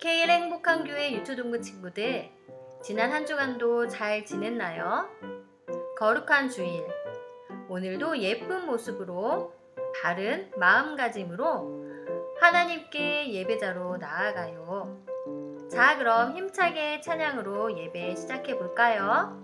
K의 행복한 교회 유초동부 친구들, 지난 한 주간도 잘 지냈나요? 거룩한 주일, 오늘도 예쁜 모습으로 바른 마음가짐으로 하나님께 예배자로 나아가요. 자, 그럼 힘차게 찬양으로 예배 시작해 볼까요?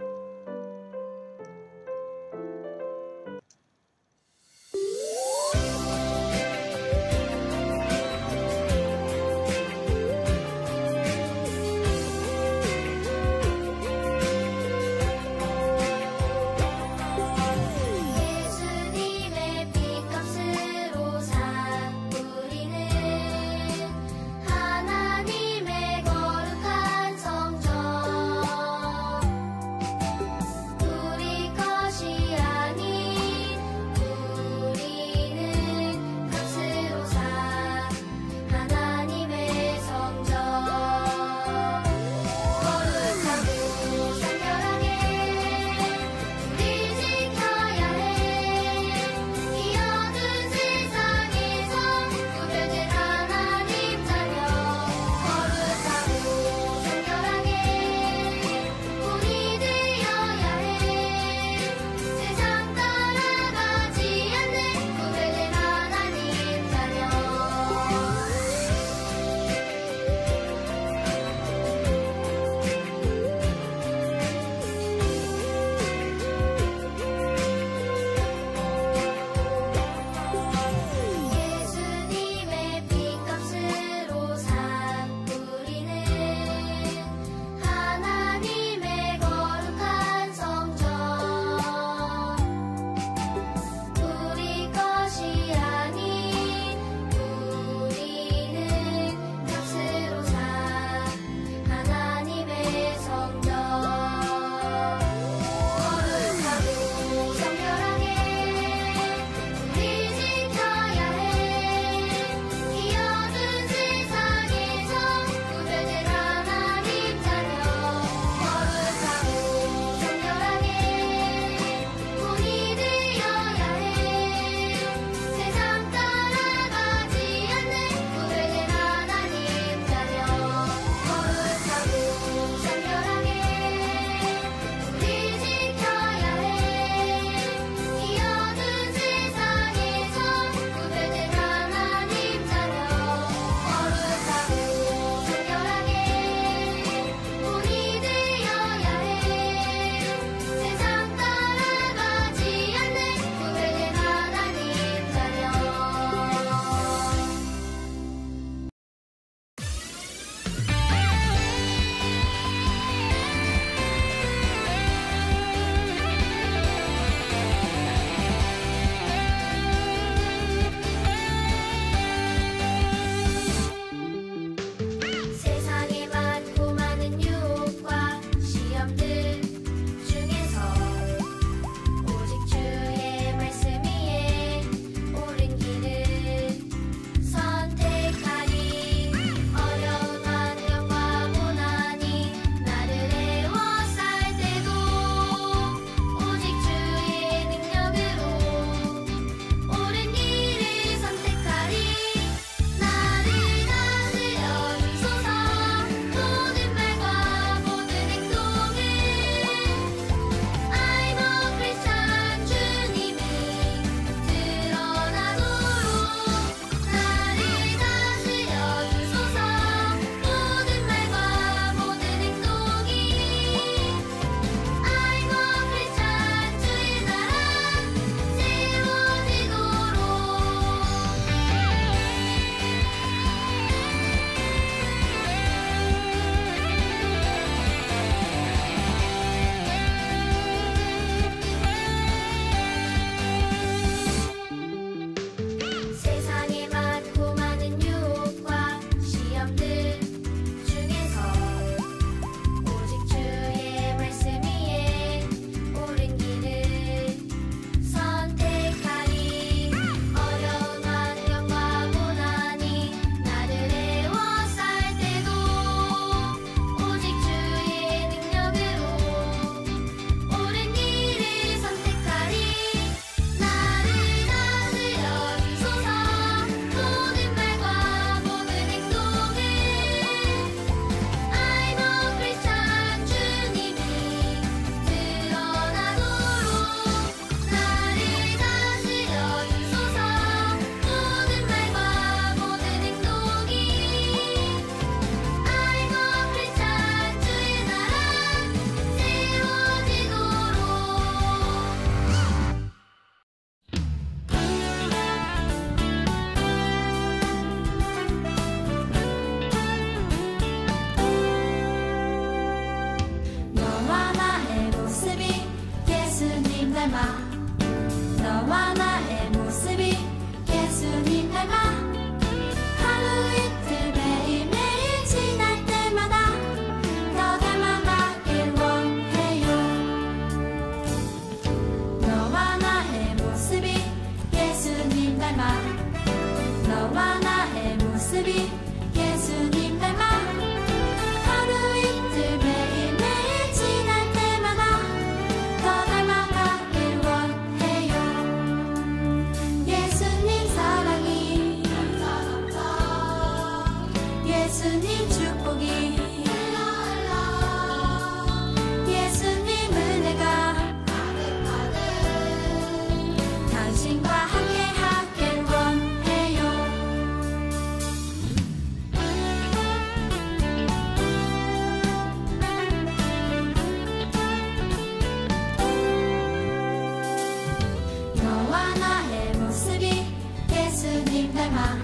예수님 닮아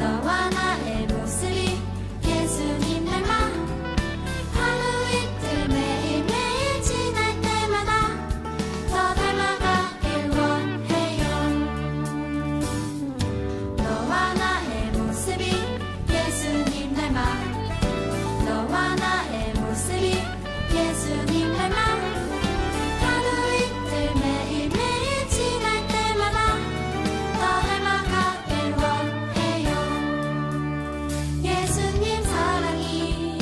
너와 나의 모습이 예수님 닮아 하루 이틀 매일매일 지날 때마다 더 닮아가길 원해요. 너와 나의 모습이 예수님 닮아 너와 나의 모습이 예수님 닮아 하루 이틀 매일매일 지날 때마다 더 닮아가길 원해요. 예수님 사랑이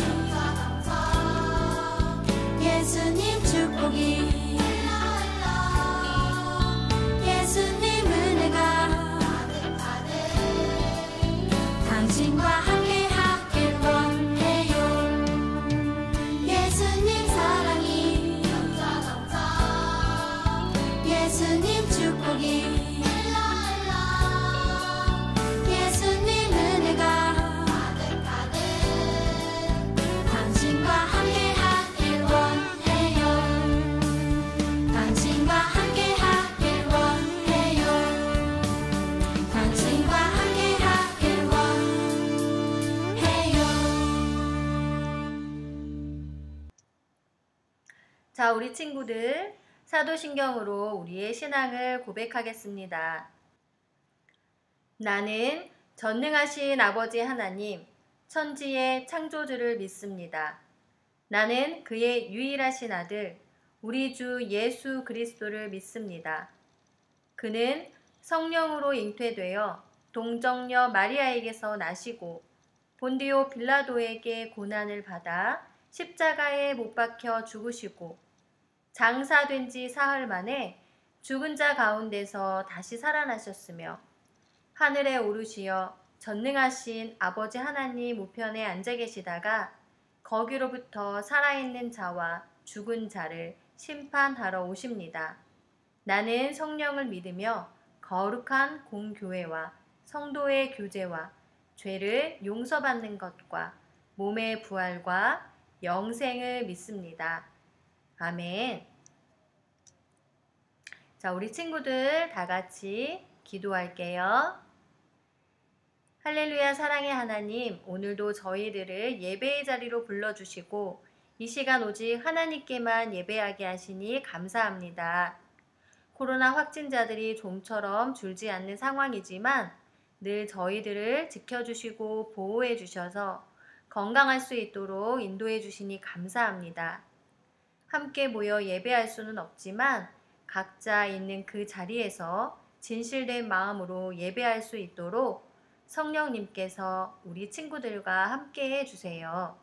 예수님 축복이 예수님 은혜가 당신과 함께 하길 원해요. 예수님 사랑이 예수님 축복이 예수님 은혜가 당신과 함께 하길 원해요. 당신과 함께 하길 원해요. 당신과 함께 하길 원해요. 자, 우리 친구들, 사도신경으로 우리의 신앙을 고백하겠습니다. 나는 전능하신 아버지 하나님, 천지의 창조주를 믿습니다. 나는 그의 유일하신 아들, 우리 주 예수 그리스도를 믿습니다. 그는 성령으로 잉태되어 동정녀 마리아에게서 나시고 본디오 빌라도에게 고난을 받아 십자가에 못 박혀 죽으시고 장사된 지 사흘 만에 죽은 자 가운데서 다시 살아나셨으며 하늘에 오르시어 전능하신 아버지 하나님 우편에 앉아 계시다가 거기로부터 살아있는 자와 죽은 자를 심판하러 오십니다. 나는 성령을 믿으며 거룩한 공교회와 성도의 교제와 죄를 용서받는 것과 몸의 부활과 영생을 믿습니다. 아멘. 자, 우리 친구들 다 같이 기도할게요. 할렐루야 사랑의 하나님, 오늘도 저희들을 예배의 자리로 불러주시고 이 시간 오직 하나님께만 예배하게 하시니 감사합니다. 코로나 확진자들이 좀처럼 줄지 않는 상황이지만 늘 저희들을 지켜주시고 보호해 주셔서 건강할 수 있도록 인도해 주시니 감사합니다. 함께 모여 예배할 수는 없지만 각자 있는 그 자리에서 진실된 마음으로 예배할 수 있도록 성령님께서 우리 친구들과 함께 해주세요.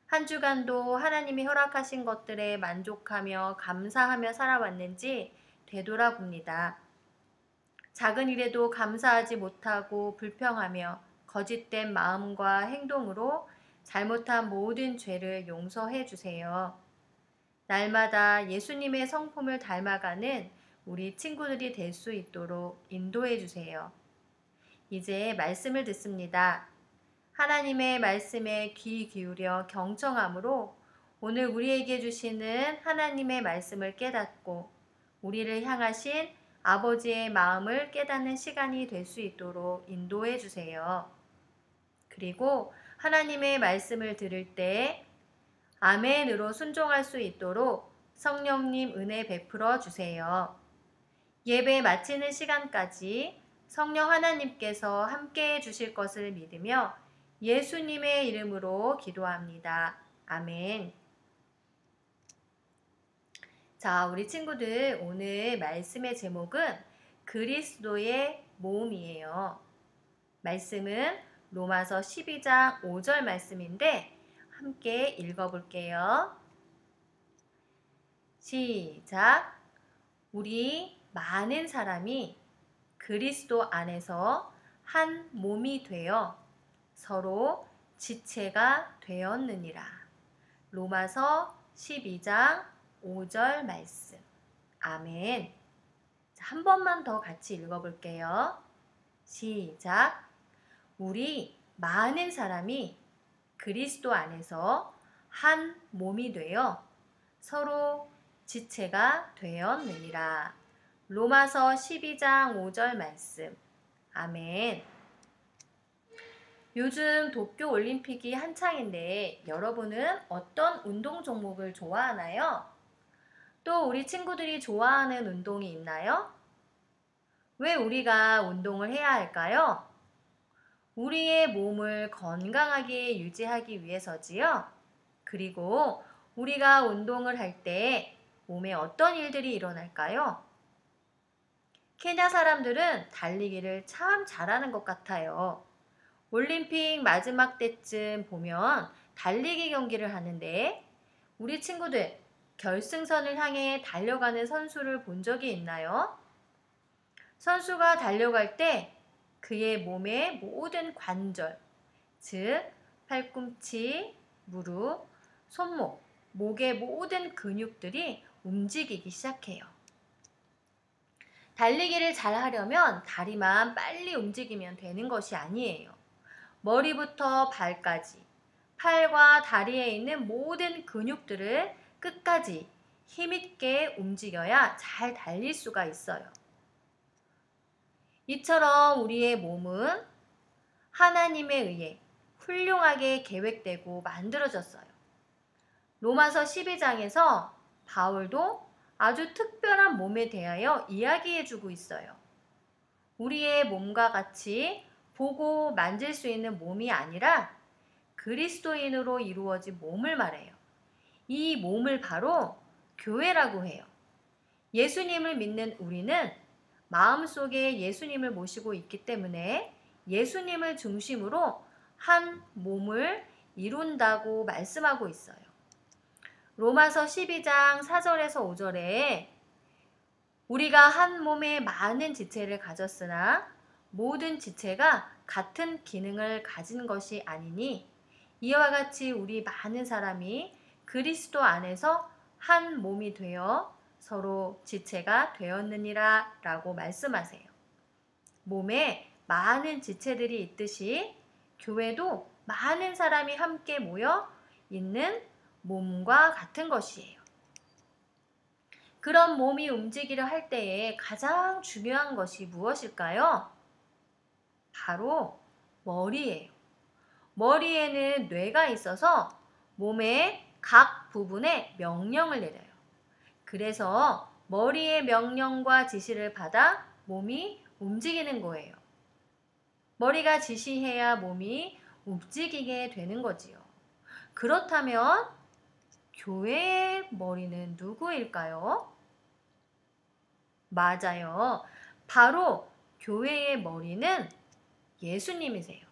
한 주간도 하나님이 허락하신 것들에 만족하며 감사하며 살아왔는지 되돌아봅니다. 작은 일에도 감사하지 못하고 불평하며 거짓된 마음과 행동으로 잘못한 모든 죄를 용서해 주세요. 날마다 예수님의 성품을 닮아가는 우리 친구들이 될 수 있도록 인도해 주세요. 이제 말씀을 듣습니다. 하나님의 말씀에 귀 기울여 경청함으로 오늘 우리에게 주시는 하나님의 말씀을 깨닫고 우리를 향하신 아버지의 마음을 깨닫는 시간이 될 수 있도록 인도해 주세요. 그리고 하나님의 말씀을 들을 때 아멘으로 순종할 수 있도록 성령님 은혜 베풀어 주세요. 예배 마치는 시간까지 성령 하나님께서 함께 해 주실 것을 믿으며 예수님의 이름으로 기도합니다. 아멘. 자, 우리 친구들 오늘 말씀의 제목은 그리스도의 모음이에요. 말씀은 로마서 12장 5절 말씀인데 함께 읽어볼게요. 시작. 우리 많은 사람이 그리스도 안에서 한 몸이 되어 서로 지체가 되었느니라. 로마서 12장 5절 말씀. 아멘. 자, 한 번만 더 같이 읽어볼게요. 시작. 우리 많은 사람이 그리스도 안에서 한 몸이 되어 서로 지체가 되었느니라. 로마서 12장 5절 말씀. 아멘. 요즘 도쿄 올림픽이 한창인데 여러분은 어떤 운동 종목을 좋아하나요? 또 우리 친구들이 좋아하는 운동이 있나요? 왜 우리가 운동을 해야 할까요? 우리의 몸을 건강하게 유지하기 위해서지요. 그리고 우리가 운동을 할 때 몸에 어떤 일들이 일어날까요? 케냐 사람들은 달리기를 참 잘하는 것 같아요. 올림픽 마지막 때쯤 보면 달리기 경기를 하는데 우리 친구들 결승선을 향해 달려가는 선수를 본 적이 있나요? 선수가 달려갈 때 그의 몸의 모든 관절, 즉 팔꿈치, 무릎, 손목, 목의 모든 근육들이 움직이기 시작해요. 달리기를 잘 하려면 다리만 빨리 움직이면 되는 것이 아니에요. 머리부터 발까지, 팔과 다리에 있는 모든 근육들을 끝까지 힘있게 움직여야 잘 달릴 수가 있어요. 이처럼 우리의 몸은 하나님에 의해 훌륭하게 계획되고 만들어졌어요. 로마서 12장에서 바울도 아주 특별한 몸에 대하여 이야기해주고 있어요. 우리의 몸과 같이 보고 만질 수 있는 몸이 아니라 그리스도인으로 이루어진 몸을 말해요. 이 몸을 바로 교회라고 해요. 예수님을 믿는 우리는 마음속에 예수님을 모시고 있기 때문에 예수님을 중심으로 한 몸을 이룬다고 말씀하고 있어요. 로마서 12장 4절에서 5절에 우리가 한 몸에 많은 지체를 가졌으나 모든 지체가 같은 기능을 가진 것이 아니니 이와 같이 우리 많은 사람이 그리스도 안에서 한 몸이 되어 서로 지체가 되었느니라 라고 말씀하세요. 몸에 많은 지체들이 있듯이 교회도 많은 사람이 함께 모여 있는 몸과 같은 것이에요. 그런 몸이 움직이려 할 때에 가장 중요한 것이 무엇일까요? 바로 머리예요. 머리에는 뇌가 있어서 몸의 각 부분에 명령을 내려요. 그래서 머리의 명령과 지시를 받아 몸이 움직이는 거예요. 머리가 지시해야 몸이 움직이게 되는 거지요. 그렇다면 교회의 머리는 누구일까요? 맞아요. 바로 교회의 머리는 예수님이세요.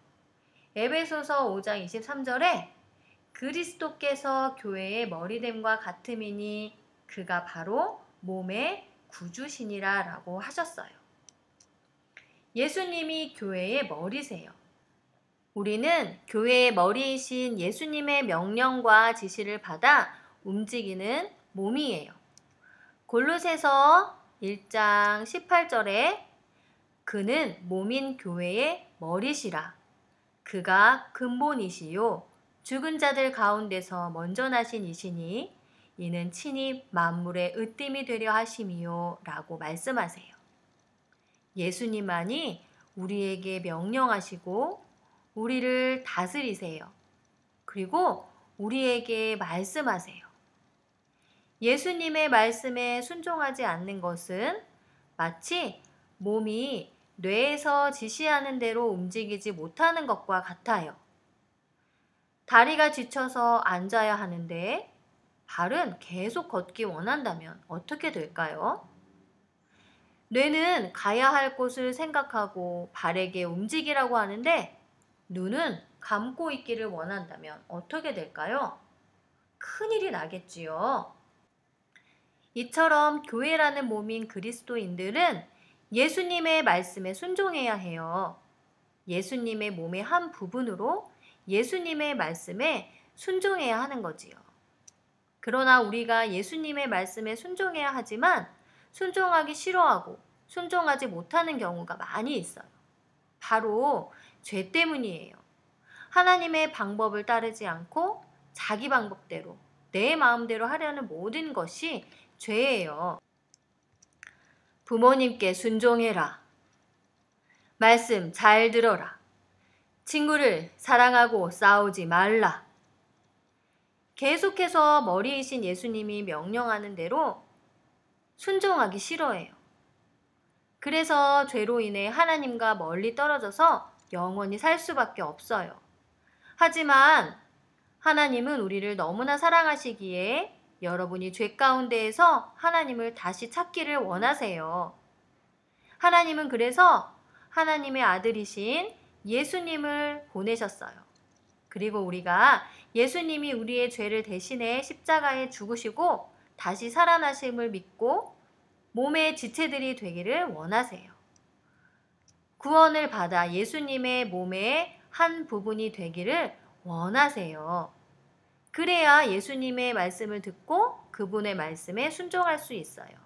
에베소서 5장 23절에 그리스도께서 교회의 머리됨과 같음이니 그가 바로 몸의 구주시니라 라고 하셨어요. 예수님이 교회의 머리세요. 우리는 교회의 머리이신 예수님의 명령과 지시를 받아 움직이는 몸이에요. 골로새서 1장 18절에 그는 몸인 교회의 머리시라. 그가 근본이시요 죽은 자들 가운데서 먼저 나신 이시니 이는 친히 만물의 으뜸이 되려 하심이요 라고 말씀하세요. 예수님만이 우리에게 명령하시고 우리를 다스리세요. 그리고 우리에게 말씀하세요. 예수님의 말씀에 순종하지 않는 것은 마치 몸이 뇌에서 지시하는 대로 움직이지 못하는 것과 같아요. 다리가 지쳐서 앉아야 하는데 발은 계속 걷기 원한다면 어떻게 될까요? 뇌는 가야 할 곳을 생각하고 발에게 움직이라고 하는데 눈은 감고 있기를 원한다면 어떻게 될까요? 큰일이 나겠지요. 이처럼 교회라는 몸인 그리스도인들은 예수님의 말씀에 순종해야 해요. 예수님의 몸의 한 부분으로 예수님의 말씀에 순종해야 하는 거지요. 그러나 우리가 예수님의 말씀에 순종해야 하지만 순종하기 싫어하고 순종하지 못하는 경우가 많이 있어요. 바로 죄 때문이에요. 하나님의 방법을 따르지 않고 자기 방법대로 내 마음대로 하려는 모든 것이 죄예요. 부모님께 순종해라. 말씀 잘 들어라. 친구를 사랑하고 싸우지 말라. 계속해서 머리이신 예수님이 명령하는 대로 순종하기 싫어해요. 그래서 죄로 인해 하나님과 멀리 떨어져서 영원히 살 수밖에 없어요. 하지만 하나님은 우리를 너무나 사랑하시기에 여러분이 죄 가운데에서 하나님을 다시 찾기를 원하세요. 하나님은 그래서 하나님의 아들이신 예수님을 보내셨어요. 그리고 우리가 예수님이 우리의 죄를 대신해 십자가에 죽으시고 다시 살아나심을 믿고 몸의 지체들이 되기를 원하세요. 구원을 받아 예수님의 몸의 한 부분이 되기를 원하세요. 그래야 예수님의 말씀을 듣고 그분의 말씀에 순종할 수 있어요.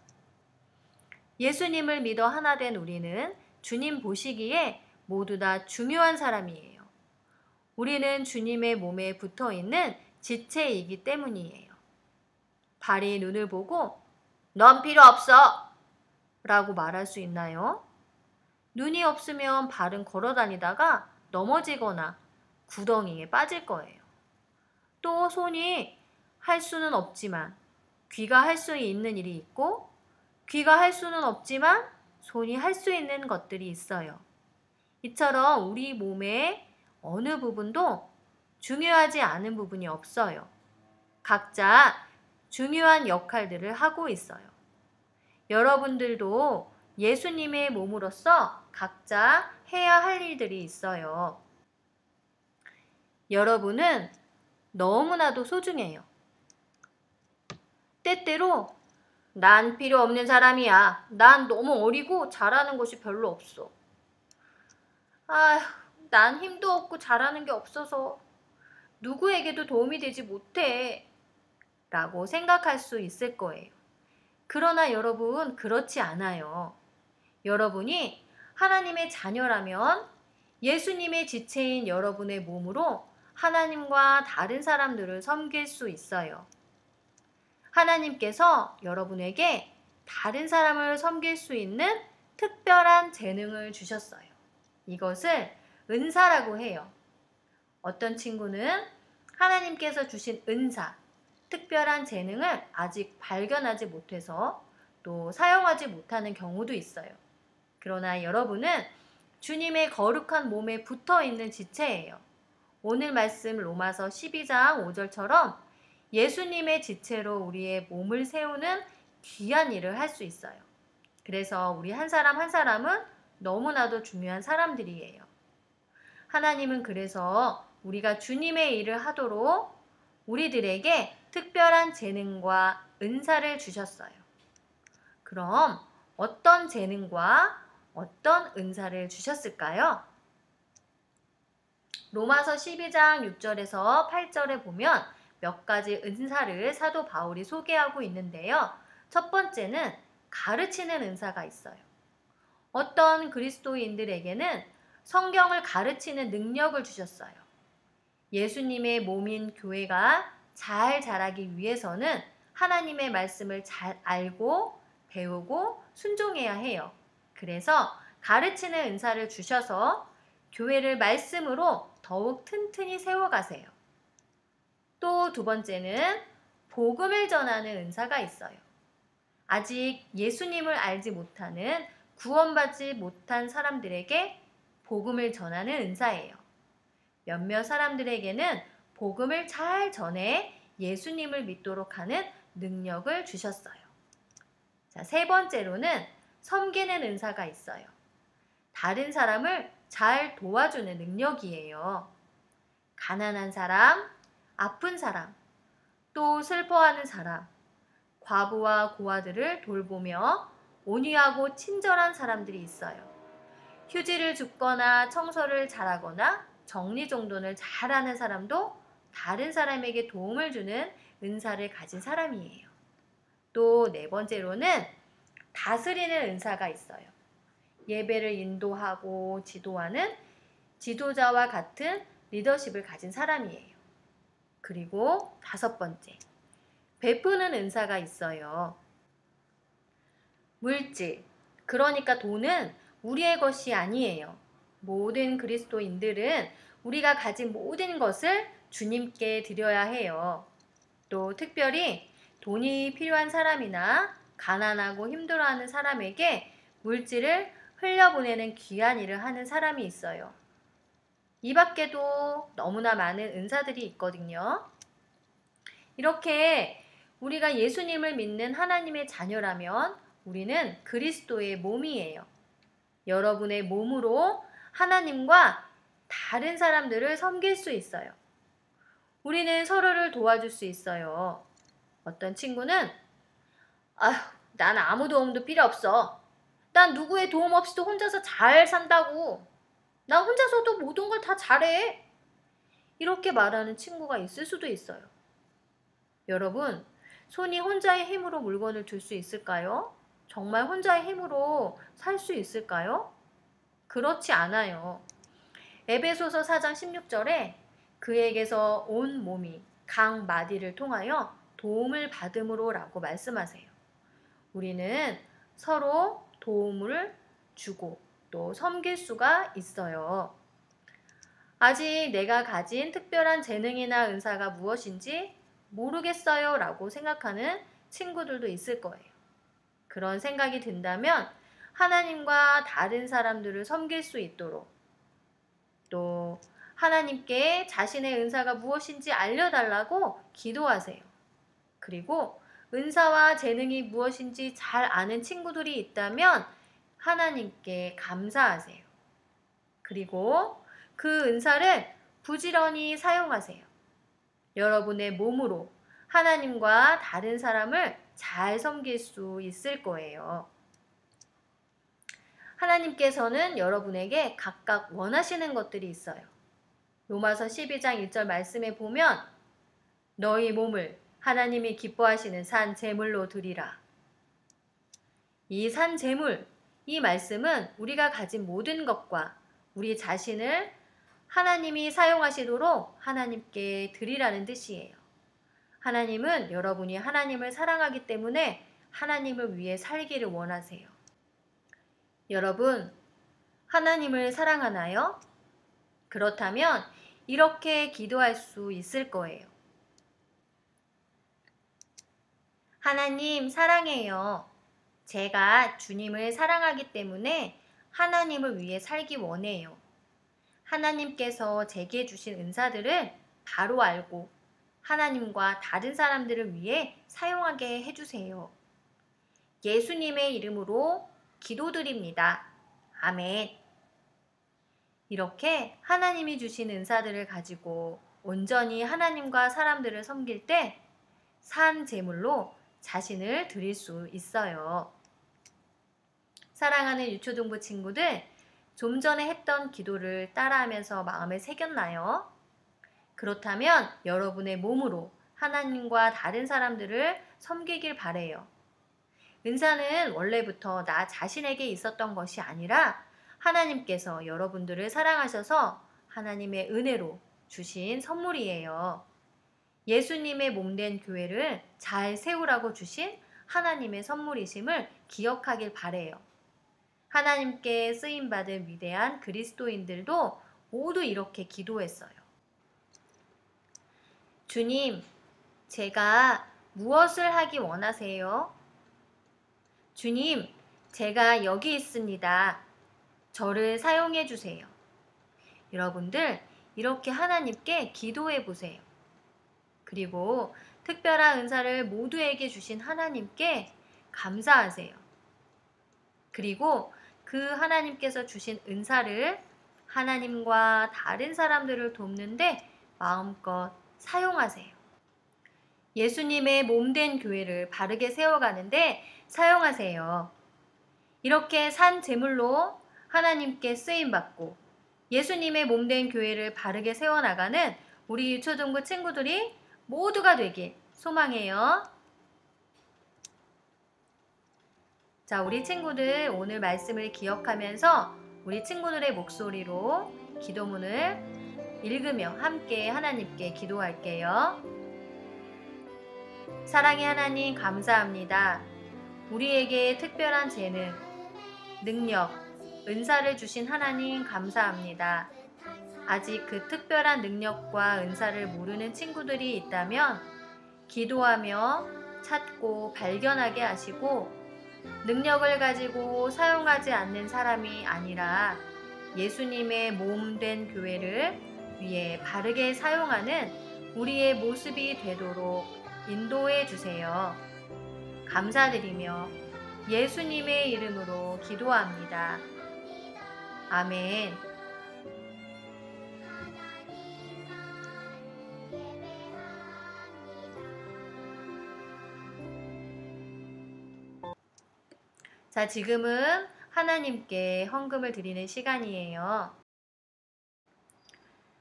예수님을 믿어 하나 된 우리는 주님 보시기에 모두 다 중요한 사람이에요. 우리는 주님의 몸에 붙어 있는 지체이기 때문이에요. 발이 눈을 보고 넌 필요 없어! 라고 말할 수 있나요? 눈이 없으면 발은 걸어 다니다가 넘어지거나 구덩이에 빠질 거예요. 또 손이 할 수는 없지만 귀가 할 수 있는 일이 있고 귀가 할 수는 없지만 손이 할 수 있는 것들이 있어요. 이처럼 우리 몸의 어느 부분도 중요하지 않은 부분이 없어요. 각자 중요한 역할들을 하고 있어요. 여러분들도 예수님의 몸으로서 각자 해야 할 일들이 있어요. 여러분은 너무나도 소중해요. 때때로 난 필요 없는 사람이야. 난 너무 어리고 잘하는 것이 별로 없어. 아휴, 난 힘도 없고 잘하는 게 없어서 누구에게도 도움이 되지 못해. 라고 생각할 수 있을 거예요. 그러나 여러분, 그렇지 않아요. 여러분이 하나님의 자녀라면 예수님의 지체인 여러분의 몸으로 하나님과 다른 사람들을 섬길 수 있어요. 하나님께서 여러분에게 다른 사람을 섬길 수 있는 특별한 재능을 주셨어요. 이것을 은사라고 해요. 어떤 친구는 하나님께서 주신 은사, 특별한 재능을 아직 발견하지 못해서 또 사용하지 못하는 경우도 있어요. 그러나 여러분은 주님의 거룩한 몸에 붙어 있는 지체예요. 오늘 말씀 로마서 12장 5절처럼 예수님의 지체로 우리의 몸을 세우는 귀한 일을 할 수 있어요. 그래서 우리 한 사람 한 사람은 너무나도 중요한 사람들이에요. 하나님은 그래서 우리가 주님의 일을 하도록 우리들에게 특별한 재능과 은사를 주셨어요. 그럼 어떤 재능과 어떤 은사를 주셨을까요? 로마서 12장 6절에서 8절에 보면 몇 가지 은사를 사도 바울이 소개하고 있는데요. 첫 번째는 가르치는 은사가 있어요. 어떤 그리스도인들에게는 성경을 가르치는 능력을 주셨어요. 예수님의 몸인 교회가 잘 자라기 위해서는 하나님의 말씀을 잘 알고 배우고 순종해야 해요. 그래서 가르치는 은사를 주셔서 교회를 말씀으로 더욱 튼튼히 세워가세요. 또 두 번째는 복음을 전하는 은사가 있어요. 아직 예수님을 알지 못하는 구원받지 못한 사람들에게 복음을 전하는 은사예요. 몇몇 사람들에게는 복음을 잘 전해 예수님을 믿도록 하는 능력을 주셨어요. 자, 세 번째로는 섬기는 은사가 있어요. 다른 사람을 잘 도와주는 능력이에요. 가난한 사람, 아픈 사람, 또 슬퍼하는 사람, 과부와 고아들을 돌보며 온유하고 친절한 사람들이 있어요. 휴지를 줍거나 청소를 잘하거나 정리정돈을 잘하는 사람도 다른 사람에게 도움을 주는 은사를 가진 사람이에요. 또 네 번째로는 다스리는 은사가 있어요. 예배를 인도하고 지도하는 지도자와 같은 리더십을 가진 사람이에요. 그리고 다섯 번째, 베푸는 은사가 있어요. 물질, 그러니까 돈은 우리의 것이 아니에요. 모든 그리스도인들은 우리가 가진 모든 것을 주님께 드려야 해요. 또 특별히 돈이 필요한 사람이나 가난하고 힘들어하는 사람에게 물질을 흘려보내는 귀한 일을 하는 사람이 있어요. 이 밖에도 너무나 많은 은사들이 있거든요. 이렇게 우리가 예수님을 믿는 하나님의 자녀라면 우리는 그리스도의 몸이에요. 여러분의 몸으로 하나님과 다른 사람들을 섬길 수 있어요. 우리는 서로를 도와줄 수 있어요. 어떤 친구는 아휴, 난 아무 도움도 필요 없어. 난 누구의 도움 없이도 혼자서 잘 산다고. 나 혼자서도 모든 걸 다 잘해. 이렇게 말하는 친구가 있을 수도 있어요. 여러분, 손이 혼자의 힘으로 물건을 들 수 있을까요? 정말 혼자의 힘으로 살 수 있을까요? 그렇지 않아요. 에베소서 4장 16절에 그에게서 온 몸이 각 마디를 통하여 도움을 받음으로 라고 말씀하세요. 우리는 서로 도움을 주고 또 섬길 수가 있어요. 아직 내가 가진 특별한 재능이나 은사가 무엇인지 모르겠어요 라고 생각하는 친구들도 있을 거예요. 그런 생각이 든다면 하나님과 다른 사람들을 섬길 수 있도록 또 하나님께 자신의 은사가 무엇인지 알려달라고 기도하세요. 그리고 은사와 재능이 무엇인지 잘 아는 친구들이 있다면 하나님께 감사하세요. 그리고 그 은사를 부지런히 사용하세요. 여러분의 몸으로 하나님과 다른 사람을 잘 섬길 수 있을 거예요. 하나님께서는 여러분에게 각각 원하시는 것들이 있어요. 로마서 12장 1절 말씀에 보면 너희 몸을 하나님이 기뻐하시는 산 제물로 드리라. 이 산 제물, 이 말씀은 우리가 가진 모든 것과 우리 자신을 하나님이 사용하시도록 하나님께 드리라는 뜻이에요. 하나님은 여러분이 하나님을 사랑하기 때문에 하나님을 위해 살기를 원하세요. 여러분, 하나님을 사랑하나요? 그렇다면 이렇게 기도할 수 있을 거예요. 하나님 사랑해요. 제가 주님을 사랑하기 때문에 하나님을 위해 살기 원해요. 하나님께서 제게 주신 은사들을 바로 알고 하나님과 다른 사람들을 위해 사용하게 해주세요. 예수님의 이름으로 기도드립니다. 아멘. 이렇게 하나님이 주신 은사들을 가지고 온전히 하나님과 사람들을 섬길 때 산 제물로 자신을 드릴 수 있어요. 사랑하는 유초등부 친구들, 좀 전에 했던 기도를 따라하면서 마음에 새겼나요? 그렇다면 여러분의 몸으로 하나님과 다른 사람들을 섬기길 바래요. 은사는 원래부터 나 자신에게 있었던 것이 아니라 하나님께서 여러분들을 사랑하셔서 하나님의 은혜로 주신 선물이에요. 예수님의 몸된 교회를 잘 세우라고 주신 하나님의 선물이심을 기억하길 바래요. 하나님께 쓰임받은 위대한 그리스도인들도 모두 이렇게 기도했어요. 주님, 제가 무엇을 하기 원하세요? 주님, 제가 여기 있습니다. 저를 사용해 주세요. 여러분들, 이렇게 하나님께 기도해 보세요. 그리고 특별한 은사를 모두에게 주신 하나님께 감사하세요. 그리고 그 하나님께서 주신 은사를 하나님과 다른 사람들을 돕는데 마음껏 사용하세요. 예수님의 몸된 교회를 바르게 세워가는데 사용하세요. 이렇게 산 제물로 하나님께 쓰임받고 예수님의 몸된 교회를 바르게 세워나가는 우리 유초등부 친구들이 모두가 되길 소망해요. 자, 우리 친구들 오늘 말씀을 기억하면서 우리 친구들의 목소리로 기도문을 읽으며 함께 하나님께 기도할게요. 사랑의 하나님 감사합니다. 우리에게 특별한 재능, 능력, 은사를 주신 하나님 감사합니다. 아직 그 특별한 능력과 은사를 모르는 친구들이 있다면 기도하며 찾고 발견하게 하시고 능력을 가지고 사용하지 않는 사람이 아니라 예수님의 몸 된 교회를 위해 바르게 사용하는 우리의 모습이 되도록 인도해 주세요. 감사드리며 예수님의 이름으로 기도합니다. 아멘. 자, 지금은 하나님께 헌금을 드리는 시간이에요.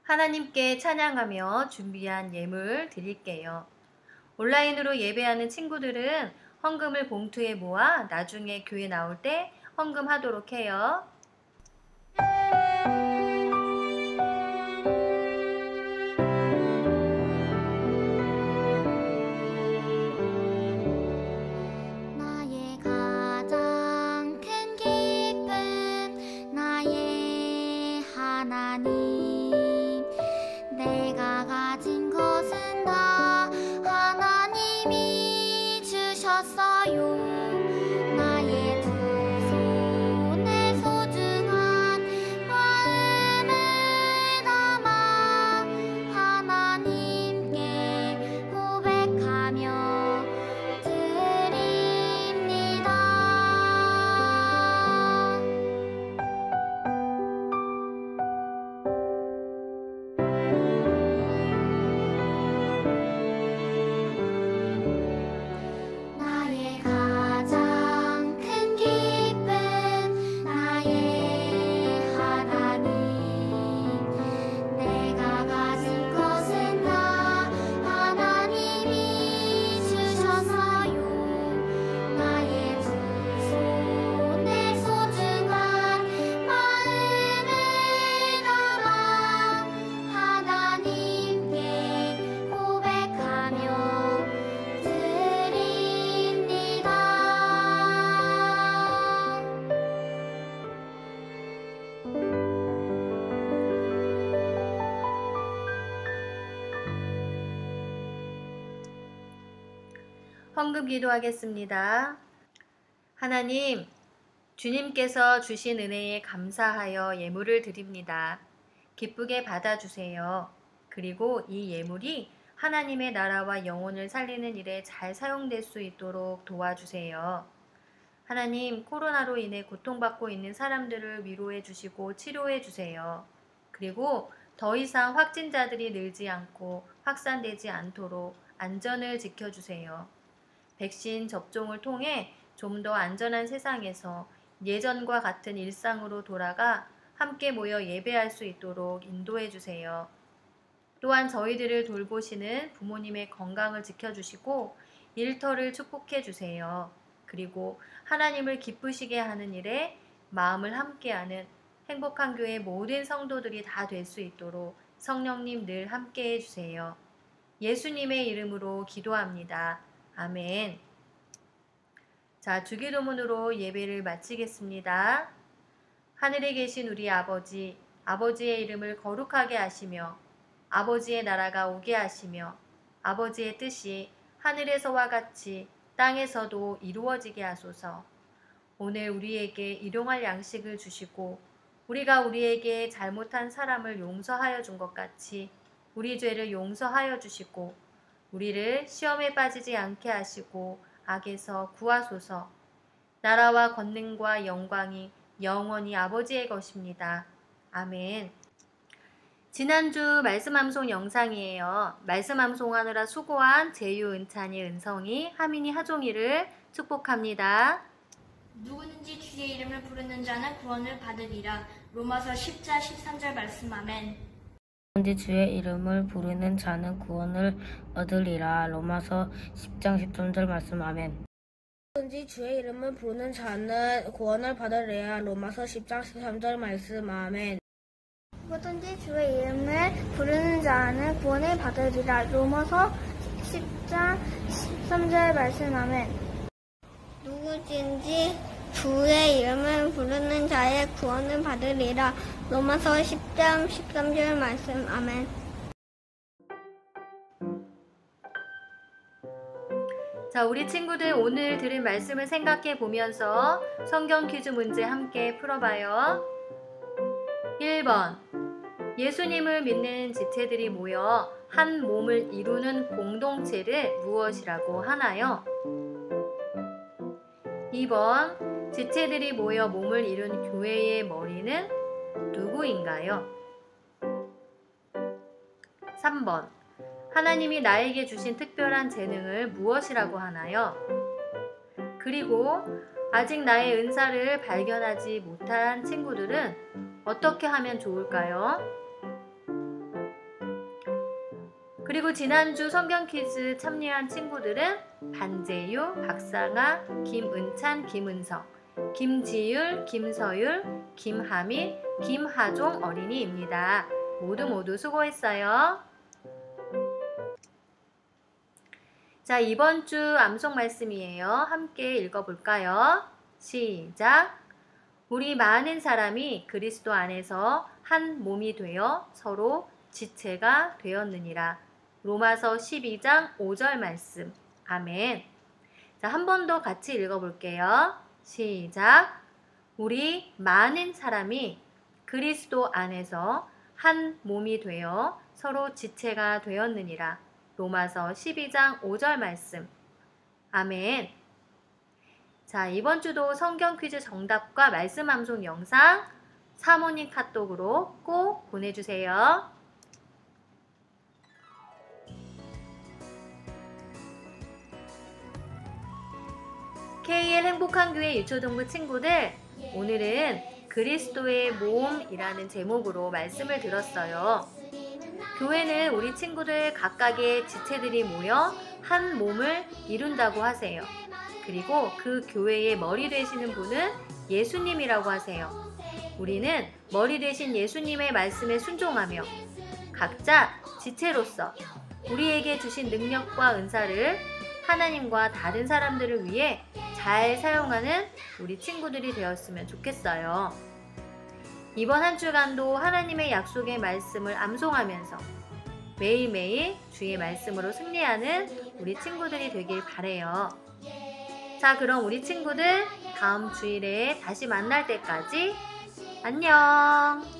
하나님께 찬양하며 준비한 예물 드릴게요. 온라인으로 예배하는 친구들은 헌금을 봉투에 모아 나중에 교회 나올 때 헌금하도록 해요. 나의 가장 큰 기쁨 나의 하나님 내가 가진 것은 다 하나님이 주셨어요. 나의 두 손에 소중한 마음을 담아 하나님께 고백하며 드립니다. 나의 가장 큰 기쁨 나의 하나님 내가 가진 것은 다 하나님이 주셨어요. 나의 두 손에 소중한 마음을 담아 하나님께 고백하며 드립니다. 헌금 기도하겠습니다. 하나님, 주님께서 주신 은혜에 감사하여 예물을 드립니다. 기쁘게 받아주세요. 그리고 이 예물이 하나님의 나라와 영혼을 살리는 일에 잘 사용될 수 있도록 도와주세요. 하나님, 코로나로 인해 고통받고 있는 사람들을 위로해 주시고 치료해 주세요. 그리고 더 이상 확진자들이 늘지 않고 확산되지 않도록 안전을 지켜주세요. 백신 접종을 통해 좀 더 안전한 세상에서 예전과 같은 일상으로 돌아가 함께 모여 예배할 수 있도록 인도해 주세요. 또한 저희들을 돌보시는 부모님의 건강을 지켜주시고 일터를 축복해 주세요. 그리고 하나님을 기쁘시게 하는 일에 마음을 함께하는 행복한 교회 모든 성도들이 다 될 수 있도록 성령님 늘 함께해 주세요. 예수님의 이름으로 기도합니다. 아멘. 자, 주기도문으로 예배를 마치겠습니다. 하늘에 계신 우리 아버지, 아버지의 이름을 거룩하게 하시며 아버지의 나라가 오게 하시며 아버지의 뜻이 하늘에서와 같이 땅에서도 이루어지게 하소서. 오늘 우리에게 일용할 양식을 주시고 우리가 우리에게 잘못한 사람을 용서하여 준 것 같이 우리 죄를 용서하여 주시고 우리를 시험에 빠지지 않게 하시고 악에서 구하소서. 나라와 권능과 영광이 영원히 아버지의 것입니다. 아멘. 지난주 말씀 암송 영상이에요. 말씀 암송하느라 수고한 제유, 은찬이, 은성이, 하민이, 하종이를 축복합니다. 누구든지 주의 이름을 부르는 자는 구원을 받으리라. 로마서 10장 13절 말씀. 아멘. 누구든지 주의 이름을 부르는 자는 구원을 얻으리라. 로마서 10장 13절 말씀. 아멘. 누구든지 주의 이름을 부르는 자는 구원을 받으리라. 로마서 10장 13절 말씀. 아멘. 누구든지 주의 이름을 부르는 자는 구원을 받으리라. 로마서 10장 13절 말씀. 아멘. 누구든지 주의 이름을 부르는 자의 구원을 받으리라. 로마서 10장 13절 말씀. 아멘. 자, 우리 친구들 오늘 들은 말씀을 생각해 보면서 성경 퀴즈 문제 함께 풀어봐요. 1번. 예수님을 믿는 지체들이 모여 한 몸을 이루는 공동체를 무엇이라고 하나요? 2번. 지체들이 모여 몸을 이룬 교회의 머리는 누구인가요? 3번. 하나님이 나에게 주신 특별한 재능을 무엇이라고 하나요? 그리고 아직 나의 은사를 발견하지 못한 친구들은 어떻게 하면 좋을까요? 그리고 지난주 성경 퀴즈 참여한 친구들은 반재유, 박상아, 김은찬, 김은성, 김지율, 김서율, 김하민, 김하종 어린이입니다. 모두 수고했어요. 자, 이번 주 암송 말씀이에요. 함께 읽어볼까요? 시작! 우리 많은 사람이 그리스도 안에서 한 몸이 되어 서로 지체가 되었느니라. 로마서 12장 5절 말씀. 아멘. 자, 한 번 더 같이 읽어볼게요. 시작! 우리 많은 사람이 그리스도 안에서 한 몸이 되어 서로 지체가 되었느니라. 로마서 12장 5절 말씀. 아멘. 자, 이번 주도 성경 퀴즈 정답과 말씀 암송 영상 사모님 카톡으로 꼭 보내주세요. KL 행복한 교회 유초동부 친구들, 오늘은 그리스도의 몸이라는 제목으로 말씀을 들었어요. 교회는 우리 친구들 각각의 지체들이 모여 한 몸을 이룬다고 하세요. 그리고 그 교회의 머리 되시는 분은 예수님이라고 하세요. 우리는 머리 되신 예수님의 말씀에 순종하며 각자 지체로서 우리에게 주신 능력과 은사를 하나님과 다른 사람들을 위해 잘 사용하는 우리 친구들이 되었으면 좋겠어요. 이번 한 주간도 하나님의 약속의 말씀을 암송하면서 매일매일 주의 말씀으로 승리하는 우리 친구들이 되길 바래요. 자, 그럼 우리 친구들 다음 주일에 다시 만날 때까지 안녕!